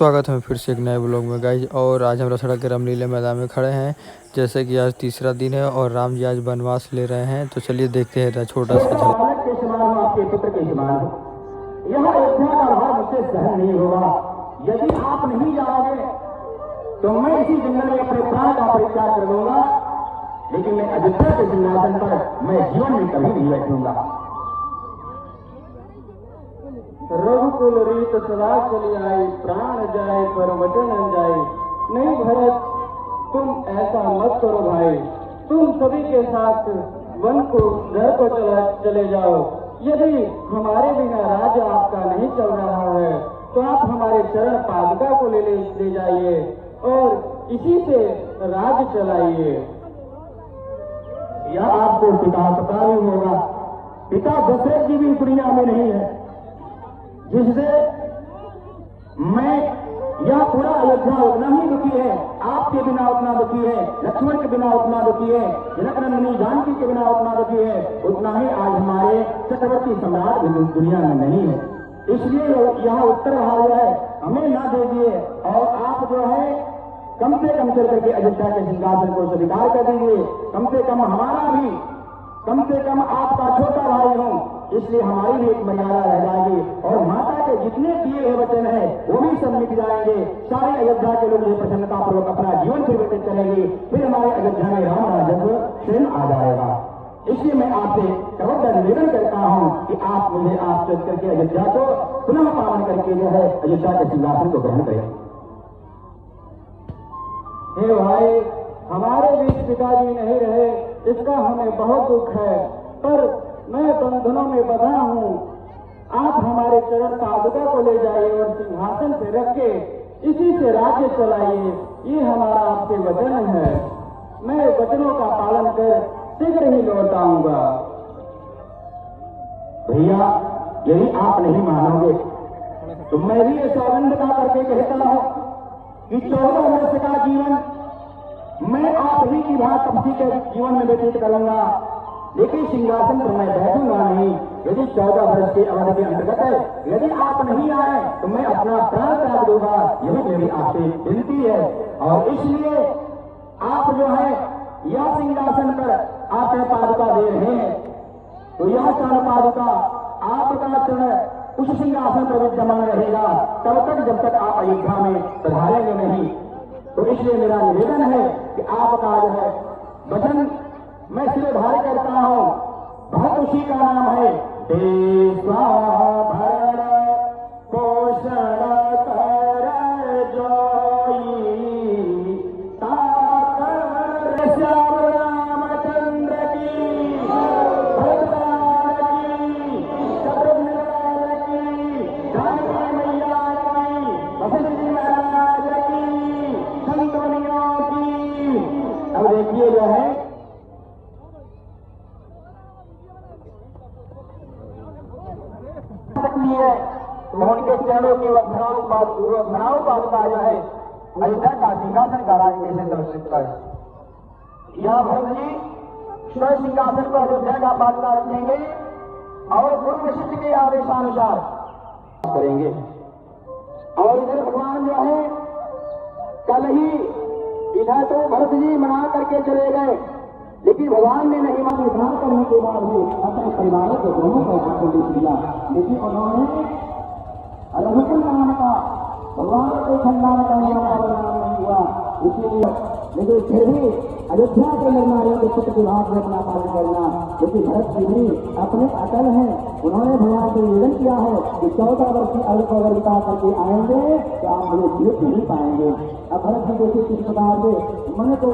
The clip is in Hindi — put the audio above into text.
स्वागत है फिर से एक नए ब्लॉग में गाइज। और आज हम रसड़ा के रामलीला मैदान में खड़े हैं। जैसे कि आज तीसरा दिन है और राम जी आज वनवास ले रहे हैं, तो चलिए देखते हैं छोटा सा झलक। आपके पुत्र के समान यह अयोध्या का भार मुझसे सहन नहीं होगा। यदि आप नहीं जाओगे तो मैं इसी जंगल में अपने प्राण का परित्याग कर दूंगा, लेकिन मैं अयोध्या के सिंहासन पर मैं जीवन में कभी नहीं बैठूंगा। रघुकुल रीत सदा चली आई, प्राण जाए पर वचन न जाए। नहीं भरत, तुम ऐसा मत करो भाई, तुम सभी के साथ वन को घर को चले जाओ। यदि हमारे बिना राज्य आपका नहीं चल रहा है तो आप हमारे चरण पादुका को ले जाइए और इसी से राज्य चलाइए। यह आपको पिता पता नहीं होगा, पिता दशरथ जी भी इस दुनिया में नहीं है, जिससे मैं यह पूरा अयोध्या उतना ही दुखी है, आपके बिना उतना दुखी है, लक्ष्मण के बिना उतना दुखी है, जनक नंदिनी जानकी के बिना उतना दुखी है, उतना ही आज हमारे चक्रवर्ती सम्राट भी दुनिया में नहीं है। इसलिए यह उत्तर भाव है, हमें ना दे दिए और आप जो है कम से कम चल करके अयोध्या के सिंहासन को स्वीकार कर दीजिए। कम से कम हमारा भी, कम से कम आपका छोटा भाई हूं, इसलिए हमारी भी एक मर्यादा रह जाएगी और माता के जितने दिए हुए वचन है वो भी सब मिट जाएंगे। सारे अयोध्या के लोग ये प्रसन्नता पूर्वक अपना जीवन फिर व्यतीत करेंगे, फिर हमारे अयोध्या में राम राजस्व स्वयं आ जाएगा। इसलिए मैं आपसे सर्वदा निवेदन करता हूं कि आप मुझे आप चल करके अयोध्या को पुनः पावन करके जो है अयोध्या के सिंहासन को ग्रहण करें। हे भाई, हमारे बीच पिताजी नहीं रहे, इसका हमें बहुत दुख है, पर मैं बंधनों में बंधा हूँ। आप हमारे चरण पादुका को ले जाइए और सिंहासन पे रख के इसी से राज्य चलाइए, ये हमारा आपसे वचन है। मैं वचनों का पालन कर शीघ्र ही लौट आऊंगा। भैया, यदि आप नहीं मानोगे तो मैं भी ये सौगंध का करके कहता हूं कि 14 वर्ष का जीवन मैं आप ही की भांति तपसी के जीवन में व्यतीत करूंगा, लेकिन सिंहासन पर मैं बैठूंगा नहीं। यदि 14 वर्ष की अवधि के अंतर्गत है, यदि आप नहीं आए तो मैं अपना प्राण त्याग दूंगा, यही मेरी आपसे विनती है। और इसलिए आप जो है यह सिंहासन पर आप पादुका दे रहे हैं, तो यह चरण पादुका आपका चरण उस सिंहासन पर विद्यमान रहेगा तब तक जब तक आप अयोध्या में पधारेंगे नहीं। तो इसलिए मेरा निवेदन है कि आपका जो है वचन मैं सिरधार्य करता हूं। भरत उसी का नाम है, देशा भरण पोषण कर जोई, ताकर श्याम रामचंद्र की, भरतलाल की, शत्रुघ्न लाल की, जानकी मैया की, वशिष्ठ जी महाराज की, संतोनियों की। अब देखिए जो है उनके चरणों की वंदनाओं का जो है अयोध्या का सिंहासन का राज कैसे दर्शित कर। यह भरत जी स्वयं सिंहासन पर अयोध्या का बादशाह रखेंगे और गुरु वशिष्ठ के आदेशानुसार करेंगे। और इधर भगवान जो है कल ही इधर तो भरत जी मना करके चले गए, लेकिन भगवान ने नहीं मान विधान करने के बाद भी अपने परिवारों को दोनों को आदेश दिया, लेकिन उन्होंने रघुकुल नाम का भगवान के खंडान का नाम नहीं हुआ। इसीलिए लेकिन फिर भी अयोध्या के निर्माणों के पुत्र विभाग में अपना पालन करना, लेकिन भरत जी भी अपने अटल हैं। उन्होंने भगवान से निवेदन किया है कि 14 वर्ष की आयु को अगर बिता करके आएंगे तो आप मुझे जीत नहीं पाएंगे। अब भरत जी देखिए किस प्रकार से मन को